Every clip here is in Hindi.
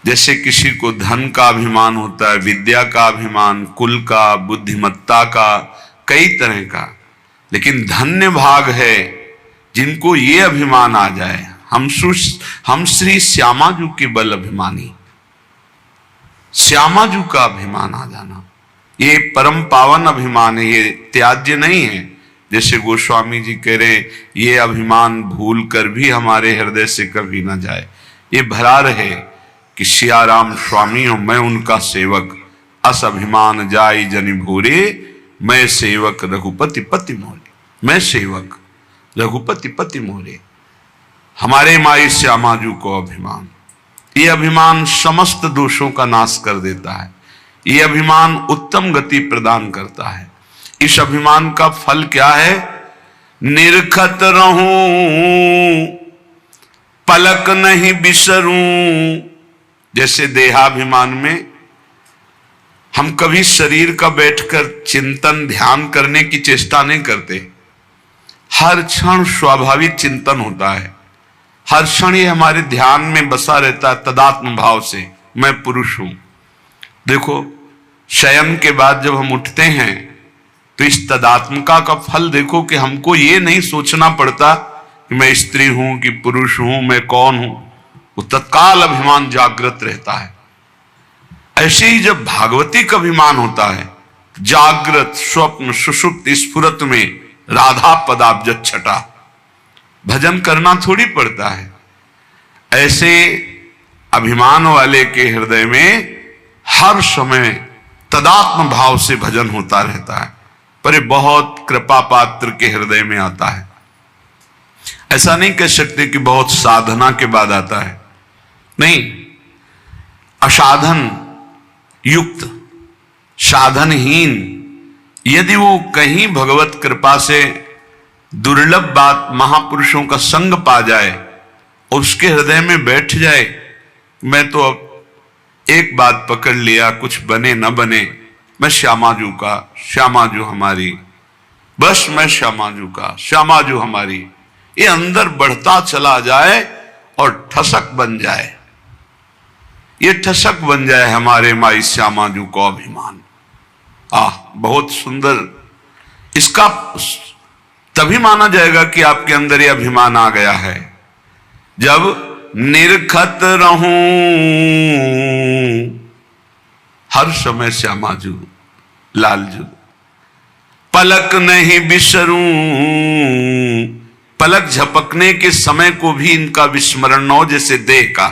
जैसे किसी को धन का अभिमान होता है, विद्या का अभिमान, कुल का, बुद्धिमत्ता का, कई तरह का, लेकिन धन्य भाग है जिनको ये अभिमान आ जाए, हम श्री श्यामाजू के बल अभिमानी, श्यामाजू का अभिमान आ जाना, ये परम पावन अभिमान है, ये त्याज्य नहीं है। जैसे गोस्वामी जी कह रहे, ये अभिमान भूल कर भी हमारे हृदय से कभी ना जाए, ये भरा रहे कि सियाराम स्वामी हो मैं उनका सेवक, अस अभिमान जाई जनि भूरे, मैं सेवक रघुपति पति मोरे, मैं सेवक रघुपति पति मोरे। हमारे माई श्यामाजू को अभिमान, ये अभिमान समस्त दोषों का नाश कर देता है, ये अभिमान उत्तम गति प्रदान करता है। इस अभिमान का फल क्या है? निरखत रहूं पलक नहीं बिसरूं। जैसे देहाभिमान में हम कभी शरीर का बैठकर चिंतन ध्यान करने की चेष्टा नहीं करते, हर क्षण स्वाभाविक चिंतन होता है, हर क्षण ये हमारे ध्यान में बसा रहता है तदात्म भाव से, मैं पुरुष हूं। देखो शयन के बाद जब हम उठते हैं तो इस तदात्मका का फल देखो कि हमको ये नहीं सोचना पड़ता कि मैं स्त्री हूं कि पुरुष हूं, मैं कौन हूं, वो तत्काल अभिमान जागृत रहता है। ऐसे ही जब भागवती का अभिमान होता है, जागृत स्वप्न सुषुप्त स्फुरत में राधा पदाब्ज छटा, भजन करना थोड़ी पड़ता है। ऐसे अभिमान वाले के हृदय में हर समय तदात्म भाव से भजन होता रहता है, पर ये बहुत कृपा पात्र के हृदय में आता है। ऐसा नहीं कह सकते कि बहुत साधना के बाद आता है, नहीं, असाधन युक्त, साधनहीन यदि वो कहीं भगवत कृपा से दुर्लभ बात महापुरुषों का संग पा जाए और उसके हृदय में बैठ जाए, मैं तो अब एक बात पकड़ लिया, कुछ बने न बने, मैं श्यामाजू का, श्यामाजू हमारी, बस मैं श्यामाजू का, श्यामाजू हमारी, ये अंदर बढ़ता चला जाए और ठसक बन जाए, ये ठसक बन जाए हमारे माई श्यामाजू को अभिमान। बहुत सुंदर। इसका तभी माना जाएगा कि आपके अंदर ये अभिमान आ गया है जब निरखत रहूं हर समय श्यामाजू लालजू, पलक नहीं बिसरूं, पलक झपकने के समय को भी इनका विस्मरण न हो, जैसे देह का।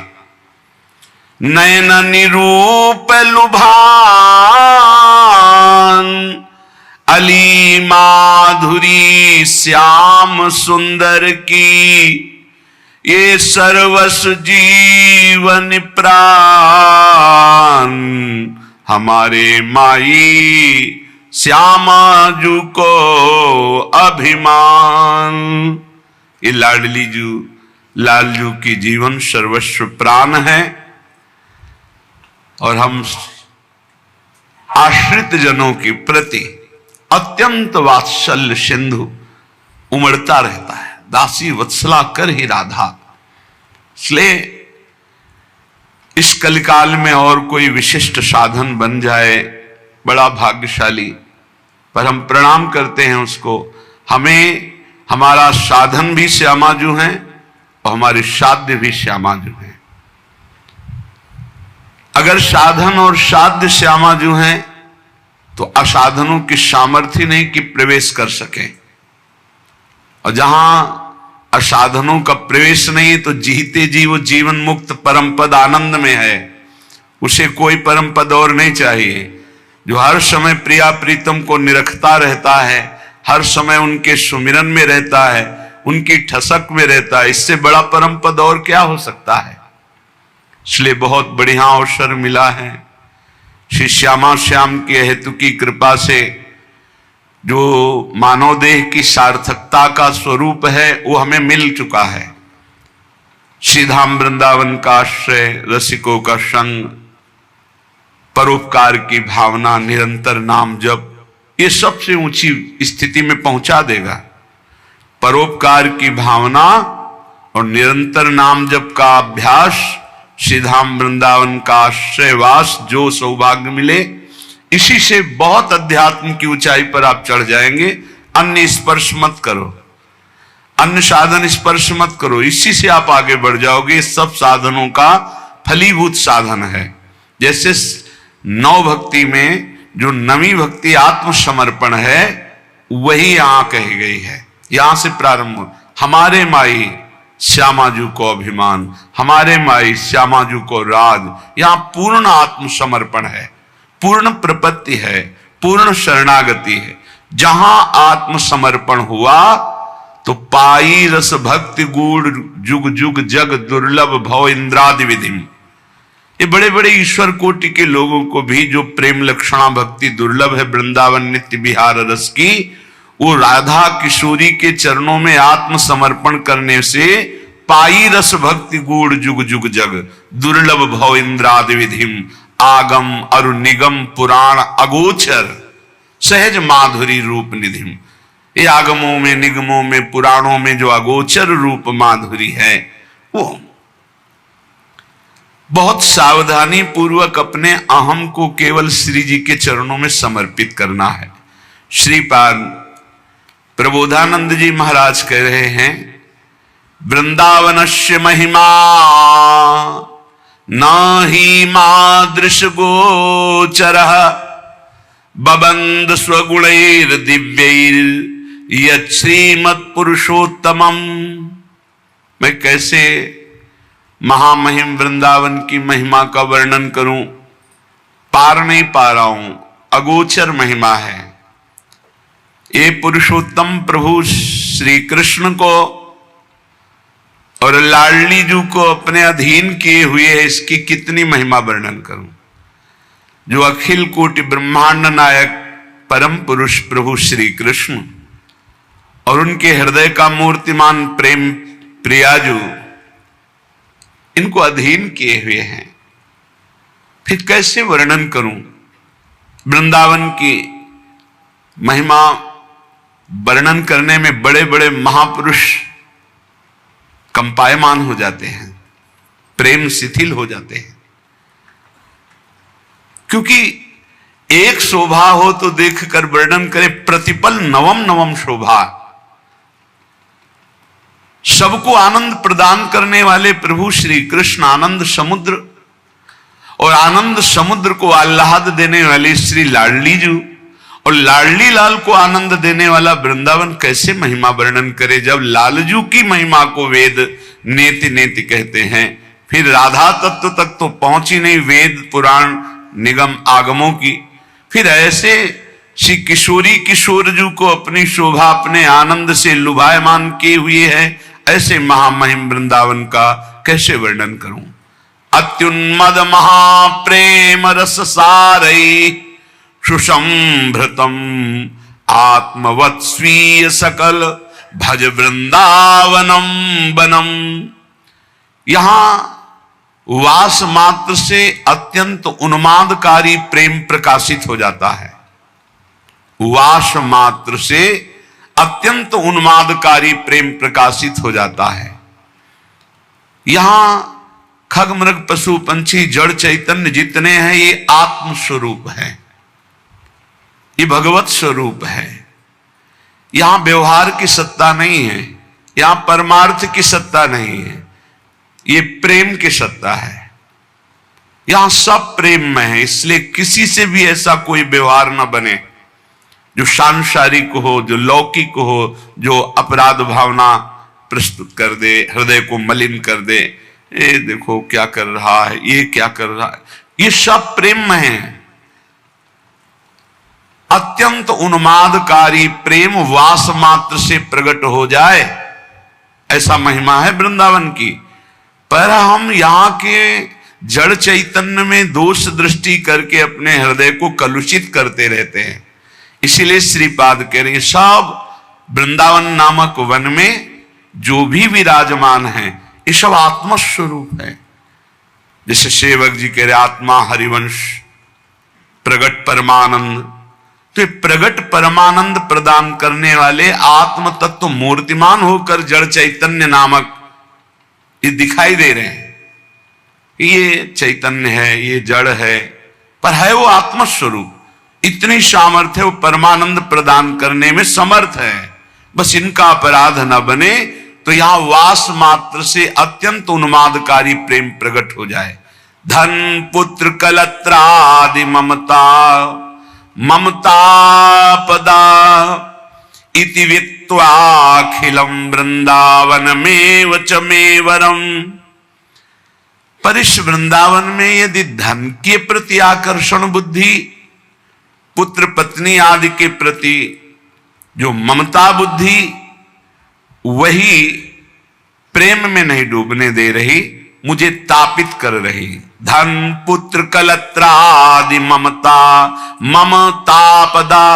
नयन निरूप लुभान अली माधुरी श्याम सुंदर की, ये सर्वस जीवन प्राण हमारे माई श्यामाजू को अभिमान। ये लाडली जू लालजू की जीवन सर्वस्व प्राण है और हम आश्रित जनों के प्रति अत्यंत वात्सल्य सिंधु उमड़ता रहता है, दासी वत्सला कर ही राधा। इसलिए इस कलिकाल में और कोई विशिष्ट साधन बन जाए बड़ा भाग्यशाली, पर हम प्रणाम करते हैं उसको। हमें हमारा साधन भी श्यामाजू हैं और हमारे साध्य भी श्यामाजू हैं। अगर साधन और साध्य श्यामाजू हैं तो असाधनों की सामर्थ्य नहीं कि प्रवेश कर सके, और जहां असाधनों का प्रवेश नहीं तो जीते जी वो जीवन मुक्त परम पद आनंद में है, उसे कोई परम पद और नहीं चाहिए। जो हर समय प्रिया प्रीतम को निरखता रहता है, हर समय उनके सुमिरन में रहता है, उनकी ठसक में रहता है, इससे बड़ा परम पद और क्या हो सकता है। इसलिए बहुत बढ़िया अवसर मिला है श्री श्यामा श्याम के हेतु की कृपा से। जो मानव देह की सार्थकता का स्वरूप है वो हमें मिल चुका है। श्रीधाम वृंदावन का आश्रय, रसिकों का संग, परोपकार की भावना, निरंतर नाम जप, ये सबसे ऊंची स्थिति में पहुंचा देगा। परोपकार की भावना और निरंतर नाम जप का अभ्यास श्री धाम वृंदावन का आश्रयवास जो सौभाग्य मिले, इसी से बहुत अध्यात्म की ऊंचाई पर आप चढ़ जाएंगे। अन्य स्पर्श मत करो, अन्य साधन स्पर्श मत करो, इसी से आप आगे बढ़ जाओगे। सब साधनों का फलीभूत साधन है। जैसे नौ भक्ति में जो नवी भक्ति आत्मसमर्पण है, वही यहां कही गई है। यहां से प्रारंभ, हमारे माई श्यामाजू को अभिमान, हमारे माई श्यामाजू को राज। यहां पूर्ण आत्मसमर्पण है, पूर्ण प्रपत्ति है, पूर्ण शरणागति है। जहां आत्मसमर्पण हुआ तो पाई रस भक्ति गूढ़ जुग जुग जग दुर्लभ भव इंद्रादि विधिम। ये बड़े बड़े ईश्वर कोटि के लोगों को भी जो प्रेम लक्षणा भक्ति दुर्लभ है वृंदावन नित्य विहार रस की, वो राधा किशोरी के चरणों में आत्मसमर्पण करने से पाई रस भक्ति गूढ़ जुग जुग जग दुर्लभ भव इंद्रादि विधिम आगम अरु निगम पुराण अगोचर सहज माधुरी रूप निधिम। ये आगमों में, निगमों में, पुराणों में जो अगोचर रूप माधुरी है, वो बहुत सावधानी पूर्वक अपने अहम को केवल श्री जी के चरणों में समर्पित करना है। श्रीपाद प्रबोधानंद जी महाराज कह रहे हैं, वृंदावनस्य महिमा न ही मादृश गोचरः बबंद स्वगुणैर दिव्यैर यत् श्रीमत्पुरुषोत्तमम्। मैं कैसे महामहिम वृंदावन की महिमा का वर्णन करूं, पार नहीं पा रहा हूं। अगोचर महिमा है। ये पुरुषोत्तम प्रभु श्री कृष्ण को और लाडली जू को अपने अधीन किए हुए है, इसकी कितनी महिमा वर्णन करूं। जो अखिल कोटि ब्रह्मांड नायक परम पुरुष प्रभु श्री कृष्ण और उनके हृदय का मूर्तिमान प्रेम प्रियाजू, इनको अधीन किए हुए हैं। फिर कैसे वर्णन करूं। वृंदावन की महिमा वर्णन करने में बड़े बड़े महापुरुष कंपायमान हो जाते हैं, प्रेम शिथिल हो जाते हैं। क्योंकि एक शोभा हो तो देखकर वर्णन करे, प्रतिपल नवम नवम शोभा। सबको आनंद प्रदान करने वाले प्रभु श्री कृष्ण आनंद समुद्र, और आनंद समुद्र को आह्लाद देने वाली श्री लाडली जू, और लाडली लाल को आनंद देने वाला वृंदावन, कैसे महिमा वर्णन करे। जब लालजू की महिमा को वेद नेति नेति कहते हैं, फिर राधा तत्व तक तो पहुंची नहीं, वेद पुराण निगम आगमों की। फिर ऐसे श्री किशोरी किशोरजू को अपनी शोभा अपने आनंद से लुभायमान किए हुए है। ऐसे महामहिम वृंदावन का कैसे वर्णन करूं। अत्युन्मद महाप्रेम रस सारई सुसंभृतम आत्मवत् स्वीय सकल भज वृंदावनम बनम। यहां वास मात्र से अत्यंत उन्मादकारी प्रेम प्रकाशित हो जाता है। वास मात्र से अत्यंत उन्मादकारी प्रेम प्रकाशित हो जाता है। यहां खग मृग पशु पंछी जड़ चैतन्य जितने हैं, ये आत्म स्वरूप है, ये भगवत स्वरूप है। यहां व्यवहार की सत्ता नहीं है, यहां परमार्थ की सत्ता नहीं है, ये प्रेम की सत्ता है। यहां सब प्रेम में है। इसलिए किसी से भी ऐसा कोई व्यवहार न बने जो सांसारिक हो, जो लौकिक हो, जो अपराध भावना प्रस्तुत कर दे, हृदय को मलिन कर दे। ये देखो क्या कर रहा है, ये क्या कर रहा है, ये सब प्रेम में है। अत्यंत उन्मादकारी प्रेम वास मात्र से प्रकट हो जाए, ऐसा महिमा है वृंदावन की। पर हम यहां के जड़ चैतन्य में दोष दृष्टि करके अपने हृदय को कलुषित करते रहते हैं। इसीलिए श्रीपाद कह रहे हैं, सब वृंदावन नामक वन में जो भी विराजमान है, ये सब आत्मस्वरूप है। जैसे सेवक जी कह रहे, आत्मा हरिवंश प्रगट परमानंद। तो ये प्रगट परमानंद प्रदान करने वाले आत्म तत्व मूर्तिमान होकर जड़ चैतन्य नामक ये दिखाई दे रहे हैं। ये चैतन्य है, ये जड़ है, पर है वो आत्मस्वरूप। इतनी सामर्थ्य वो परमानंद प्रदान करने में समर्थ है। बस इनका अपराध न बने तो यहां वास मात्र से अत्यंत उन्मादकारी प्रेम प्रकट हो जाए। धन पुत्र कलत्रादि ममता ममता पदा इति विक्त्वाखिलम वृंदावन में च मे वरम। पर इस वृंदावन में यदि धन के प्रति आकर्षण बुद्धि, पुत्र पत्नी आदि के प्रति जो ममता बुद्धि, वही प्रेम में नहीं डूबने दे रही, मुझे तापित कर रही। धन पुत्र कलत्रादि ममता ममतापदा,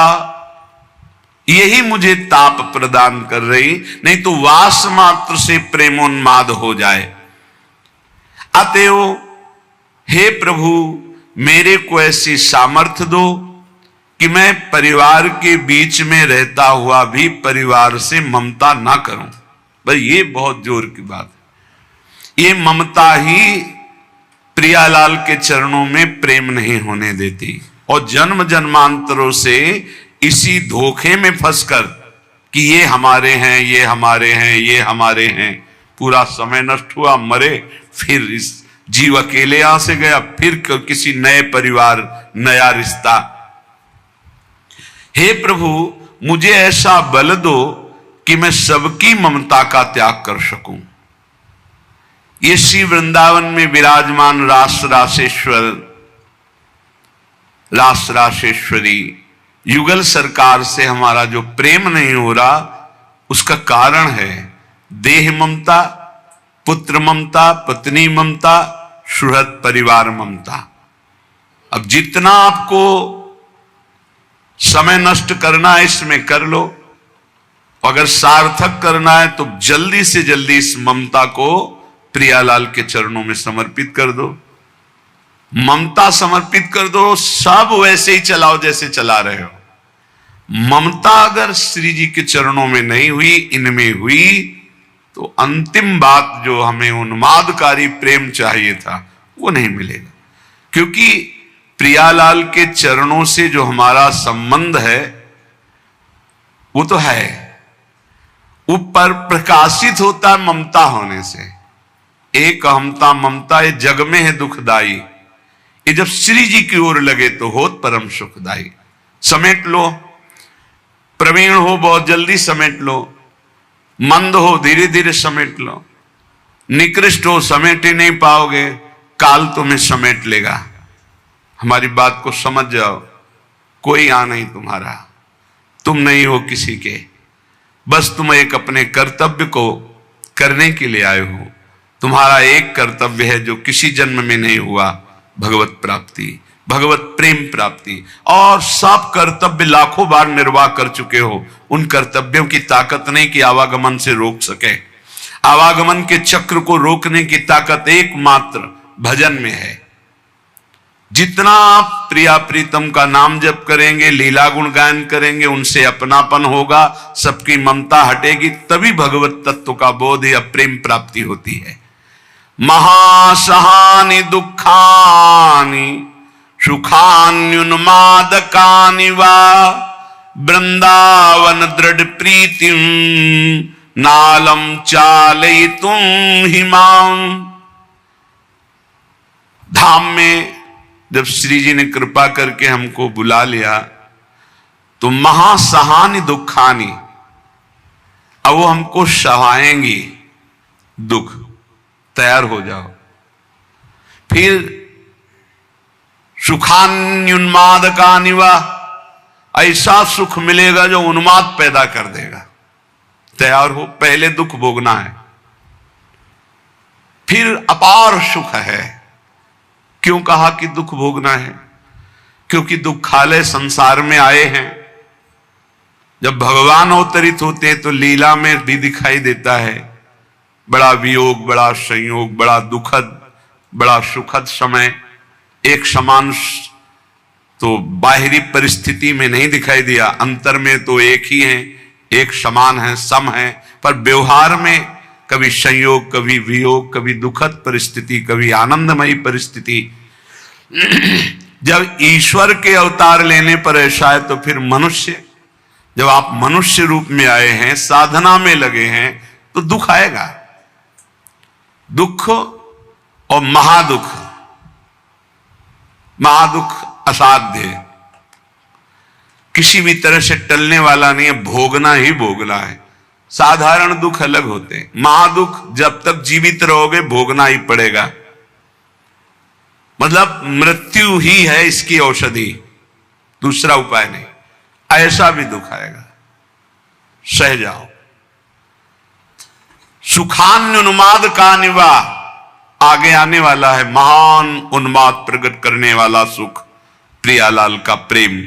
यही मुझे ताप प्रदान कर रही, नहीं तो वास मात्र से प्रेमोन्माद हो जाए। अतएव हे प्रभु, मेरे को ऐसी सामर्थ्य दो कि मैं परिवार के बीच में रहता हुआ भी परिवार से ममता ना करूं। भाई ये बहुत जोर की बात है। ये ममता ही प्रियालाल के चरणों में प्रेम नहीं होने देती, और जन्म जन्मांतरों से इसी धोखे में फंसकर कि ये हमारे हैं, ये हमारे हैं, ये हमारे हैं, पूरा समय नष्ट हुआ, मरे, फिर इस जीव अकेले यहां से गया, फिर किसी नए परिवार, नया रिश्ता। हे प्रभु, मुझे ऐसा बल दो कि मैं सबकी ममता का त्याग कर सकूं। ये श्री वृंदावन में विराजमान रास रासेश्वर, रास रासेश्वरी युगल सरकार से हमारा जो प्रेम नहीं हो रहा, उसका कारण है देह ममता, पुत्र ममता, पत्नी ममता, सुहृद परिवार ममता। अब जितना आपको समय नष्ट करना है इसमें कर लो, अगर सार्थक करना है तो जल्दी से जल्दी इस ममता को प्रियालाल के चरणों में समर्पित कर दो। ममता समर्पित कर दो, सब वैसे ही चलाओ जैसे चला रहे हो। ममता अगर श्री जी के चरणों में नहीं हुई, इनमें हुई, तो अंतिम बात जो हमें उन्मादकारी प्रेम चाहिए था वो नहीं मिलेगा। क्योंकि प्रियालाल के चरणों से जो हमारा संबंध है वो तो है, ऊपर प्रकाशित होता है ममता होने से। एक अहमता ममता ये जग में है दुखदाई, ये जब श्री जी की ओर लगे तो होत परम सुखदाई। समेट लो, प्रवीण हो बहुत जल्दी समेट लो, मंद हो धीरे धीरे समेट लो, निकृष्ट हो समेट ही नहीं पाओगे, काल तुम्हें समेट लेगा। हमारी बात को समझ जाओ, कोई आ नहीं तुम्हारा, तुम नहीं हो किसी के, बस तुम एक अपने कर्तव्य को करने के लिए आए हो। तुम्हारा एक कर्तव्य है जो किसी जन्म में नहीं हुआ, भगवत प्राप्ति, भगवत प्रेम प्राप्ति। और सब कर्तव्य लाखों बार निर्वाह कर चुके हो, उन कर्तव्यों की ताकत नहीं कि आवागमन से रोक सके। आवागमन के चक्र को रोकने की ताकत एकमात्र भजन में है। जितना आप प्रिया प्रीतम का नाम जप करेंगे, लीला गुण गायन करेंगे, उनसे अपनापन होगा, सबकी ममता हटेगी, तभी भगवत तत्व का बोध या प्रेम प्राप्ति होती है। महासहानि दुखानि सुखान्युन्मादकानि वा वृंदावन दृढ़ प्रीतिम नालम चालयितुम हिमाम। धाम में जब श्री जी ने कृपा करके हमको बुला लिया तो महासहानि दुखानि, अब वो हमको सहाएंगी दुख, तैयार हो जाओ। फिर सुखान्युन्मादकानि वा, ऐसा सुख मिलेगा जो उन्माद पैदा कर देगा, तैयार हो, पहले दुख भोगना है। फिर अपार सुख है। क्यों कहा कि दुख भोगना है? क्योंकि दुखालय संसार में आए हैं। जब भगवान अवतरित होते हैं तो लीला में भी दिखाई देता है बड़ा वियोग, बड़ा संयोग, बड़ा दुखद, बड़ा सुखद समय। एक समान तो बाहरी परिस्थिति में नहीं दिखाई दिया, अंतर में तो एक ही है, एक समान है, सम है, पर व्यवहार में कभी संयोग, कभी वियोग, कभी दुखद परिस्थिति, कभी आनंदमयी परिस्थिति। जब ईश्वर के अवतार लेने पर ऐसा है तो फिर मनुष्य, जब आप मनुष्य रूप में आए हैं, साधना में लगे हैं, तो दुख आएगा। दुख और महादुख, महादुख असाध्य, किसी भी तरह से टलने वाला नहीं है, भोगना ही भोगना है। साधारण दुख अलग होते हैं, महादुख जब तक जीवित रहोगे भोगना ही पड़ेगा। मतलब मृत्यु ही है इसकी औषधि, दूसरा उपाय नहीं। ऐसा भी दुख आएगा, सह जाओ। सुखान्युन्माद का निवा, आगे आने वाला है महान उन्माद प्रकट करने वाला सुख, प्रियालाल का प्रेम।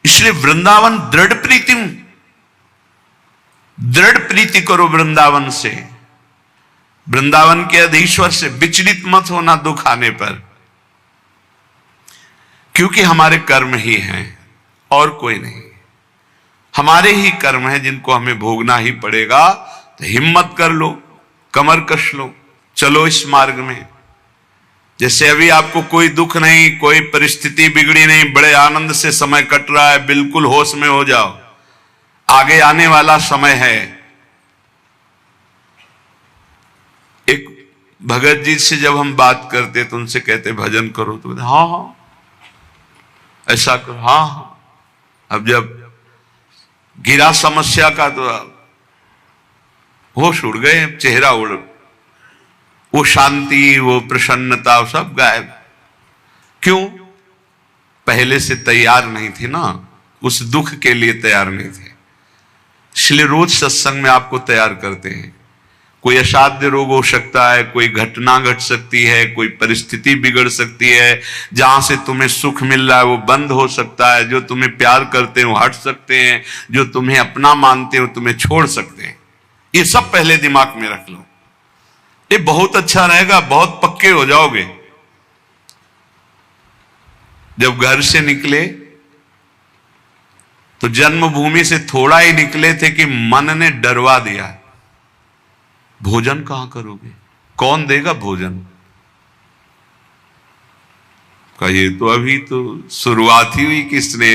इसलिए वृंदावन दृढ़ प्रीतिम, दृढ़ प्रीति करो वृंदावन से, वृंदावन के अधीश्वर से। विचलित मत होना दुख आने पर, क्योंकि हमारे कर्म ही हैं और कोई नहीं। हमारे ही कर्म हैं जिनको हमें भोगना ही पड़ेगा। तो हिम्मत कर लो, कमर कस लो, चलो इस मार्ग में। जैसे अभी आपको कोई दुख नहीं, कोई परिस्थिति बिगड़ी नहीं, बड़े आनंद से समय कट रहा है, बिल्कुल होश में हो जाओ, आगे आने वाला समय है। एक भगत जी से जब हम बात करते तो उनसे कहते भजन करो, तो कहते हाँ हाँ ऐसा करो, हाँ हाँ। अब जब गिरा समस्या का तो होश उड़ गए, चेहरा उड़, वो शांति, वो प्रसन्नता सब गायब। क्यों? पहले से तैयार नहीं थे ना, उस दुख के लिए तैयार नहीं थे। इसलिए रोज सत्संग में आपको तैयार करते हैं। कोई असाध्य रोग हो सकता है, कोई घटना घट सकती है, कोई परिस्थिति बिगड़ सकती है, जहां से तुम्हें सुख मिल रहा है वो बंद हो सकता है, जो तुम्हें प्यार करते हो हट सकते हैं, जो तुम्हें अपना मानते हो तुम्हें छोड़ सकते हैं। ये सब पहले दिमाग में रख लो, ये बहुत अच्छा रहेगा, बहुत पक्के हो जाओगे। जब घर से निकले तो जन्मभूमि से थोड़ा ही निकले थे कि मन ने डरवा दिया, भोजन कहां करोगे, कौन देगा भोजन का। ये तो अभी तो शुरुआत ही हुई, किसने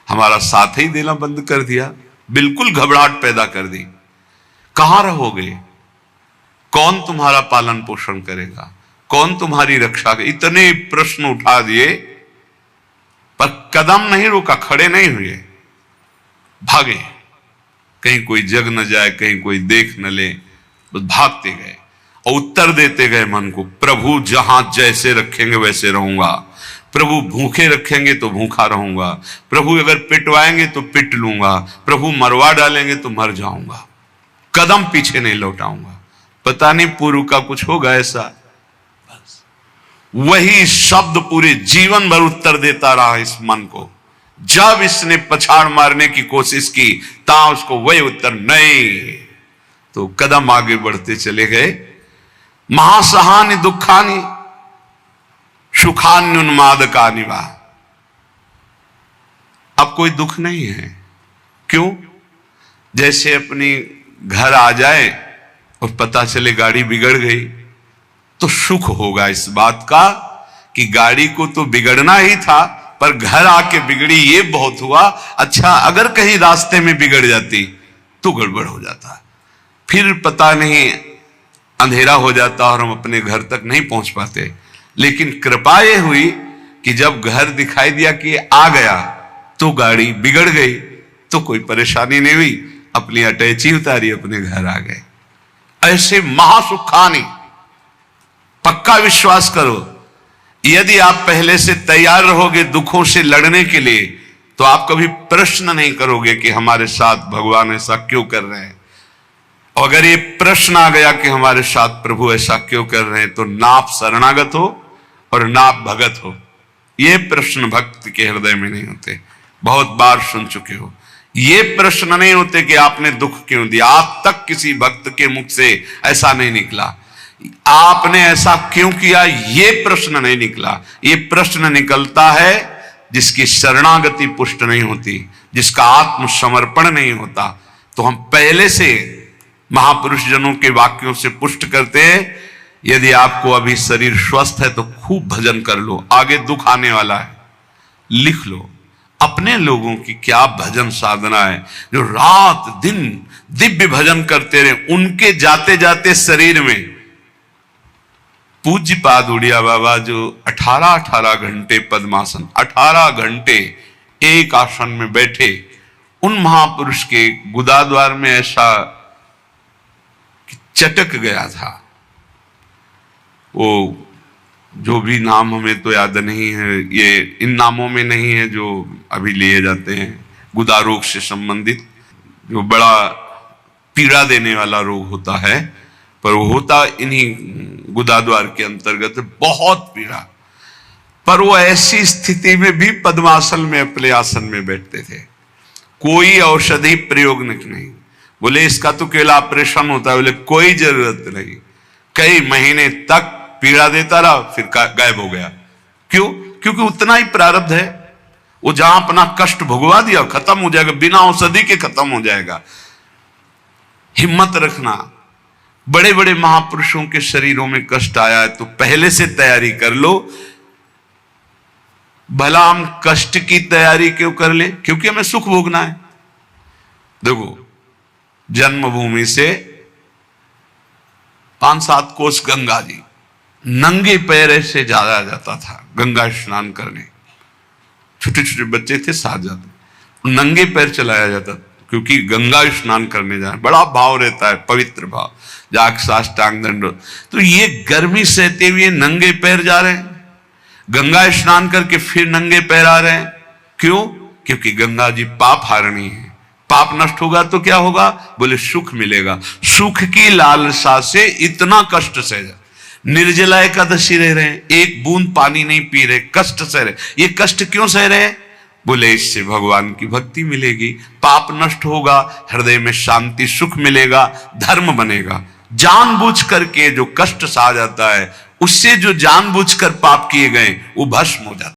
हमारा साथ ही देना बंद कर दिया, बिल्कुल घबराहट पैदा कर दी। कहां रहोगे, कौन तुम्हारा पालन पोषण करेगा, कौन तुम्हारी रक्षा करेगा, इतने प्रश्न उठा दिए, पर कदम नहीं रोका, खड़े नहीं हुए, भागे। कहीं कोई जग न जाए, कहीं कोई देख न ले, बस भागते गए और उत्तर देते गए मन को, प्रभु जहां जैसे रखेंगे वैसे रहूंगा, प्रभु भूखे रखेंगे तो भूखा रहूंगा, प्रभु अगर पिटवाएंगे तो पिट लूंगा, प्रभु मरवा डालेंगे तो मर जाऊंगा, कदम पीछे नहीं लौटाऊंगा। पता नहीं पूर्व का कुछ होगा ऐसा। बस वही शब्द पूरे जीवन भर उत्तर देता रहा इस मन को। जब इसने पछाड़ मारने की कोशिश की ता उसको वही उत्तर नहीं, तो कदम आगे बढ़ते चले गए। महासहानि दुखानि सुखान्युन्माद का निवा। अब कोई दुख नहीं है। क्यों? जैसे अपनी घर आ जाए और पता चले गाड़ी बिगड़ गई, तो सुख होगा इस बात का कि गाड़ी को तो बिगड़ना ही था, पर घर आके बिगड़ी ये बहुत हुआ। अच्छा, अगर कहीं रास्ते में बिगड़ जाती तो गड़बड़ हो जाता, फिर पता नहीं अंधेरा हो जाता और हम अपने घर तक नहीं पहुंच पाते। लेकिन कृपा ये हुई कि जब घर दिखाई दिया कि आ गया तो गाड़ी बिगड़ गई, तो कोई परेशानी नहीं हुई, अपनी अटैची उतारी, अपने घर आ गए। ऐसे महासुखानी, पक्का विश्वास करो, यदि आप पहले से तैयार रहोगे दुखों से लड़ने के लिए, तो आप कभी प्रश्न नहीं करोगे कि हमारे साथ भगवान ऐसा क्यों कर रहे हैं। और अगर ये प्रश्न आ गया कि हमारे साथ प्रभु ऐसा क्यों कर रहे हैं, तो ना आप शरणागत हो और ना आप भगत हो। ये प्रश्न भक्त के हृदय में नहीं होते, बहुत बार सुन चुके हो। ये प्रश्न नहीं होते कि आपने दुख क्यों दिया, आप तक किसी भक्त के मुख से ऐसा नहीं निकला, आपने ऐसा क्यों किया, ये प्रश्न नहीं निकला। ये प्रश्न निकलता है जिसकी शरणागति पुष्ट नहीं होती, जिसका आत्मसमर्पण नहीं होता। तो हम पहले से महापुरुष जनों के वाक्यों से पुष्ट करते हैं, यदि आपको अभी शरीर स्वस्थ है तो खूब भजन कर लो, आगे दुख आने वाला है। लिख लो अपने लोगों की क्या भजन साधना है, जो रात दिन दिव्य भजन करते रहे। उनके जाते जाते शरीर में पूज्यपाद उड़िया बाबा जो 18 घंटे पद्मासन, 18 घंटे एक आसन में बैठे, उन महापुरुष के गुदाद्वार में ऐसा चटक गया था। वो जो भी नाम हमें तो याद नहीं है, ये इन नामों में नहीं है जो अभी लिए जाते हैं, गुदा रोग से संबंधित जो बड़ा पीड़ा देने वाला रोग होता है, पर वो होता इन्हीं गुदाद्वार के अंतर्गत, बहुत पीड़ा। पर वो ऐसी स्थिति में भी पद्मासन में अपने आसन में बैठते थे, कोई औषधि प्रयोग नहीं। बोले इसका तो केवल ऑपरेशन होता है, बोले कोई जरूरत नहीं, कई महीने तक पीड़ा देता रहा, फिर गायब हो गया। क्यों? क्योंकि उतना ही प्रारब्ध है, वो जहां अपना कष्ट भुगवा दिया खत्म हो जाएगा, बिना औषधि के खत्म हो जाएगा। हिम्मत रखना, बड़े बड़े महापुरुषों के शरीरों में कष्ट आया है तो पहले से तैयारी कर लो। भला हम कष्ट की तैयारी क्यों कर ले? क्योंकि हमें सुख भोगना है। देखो, जन्मभूमि से 5-7 कोस गंगा जी, नंगे पैर ऐसे जाया जाता था गंगा स्नान करने। छोटे छोटे बच्चे थे, साथ जाते, नंगे पैर चलाया जाता, क्योंकि गंगा स्नान करने जाए, बड़ा भाव रहता है, पवित्र भाव, जाग साष्टांग दंड। तो ये गर्मी सहते हुए नंगे पैर जा रहे हैं, गंगा स्नान करके फिर नंगे पैर आ रहे हैं। क्यों? क्योंकि गंगा जी पाप हारणी है, पाप नष्ट होगा तो क्या होगा? बोले सुख मिलेगा। सुख की लालसा से इतना कष्ट सह जा, निर्जला एकादशी रह रहे हैं, एक बूंद पानी नहीं पी रहे, कष्ट सह रहे। ये कष्ट क्यों सह रहे हैं? बोले इससे भगवान की भक्ति मिलेगी, पाप नष्ट होगा, हृदय में शांति सुख मिलेगा, धर्म बनेगा। जानबूझ करके जो कष्ट सहा जाता है, उससे जो जानबूझकर पाप किए गए वो भस्म हो जाता है।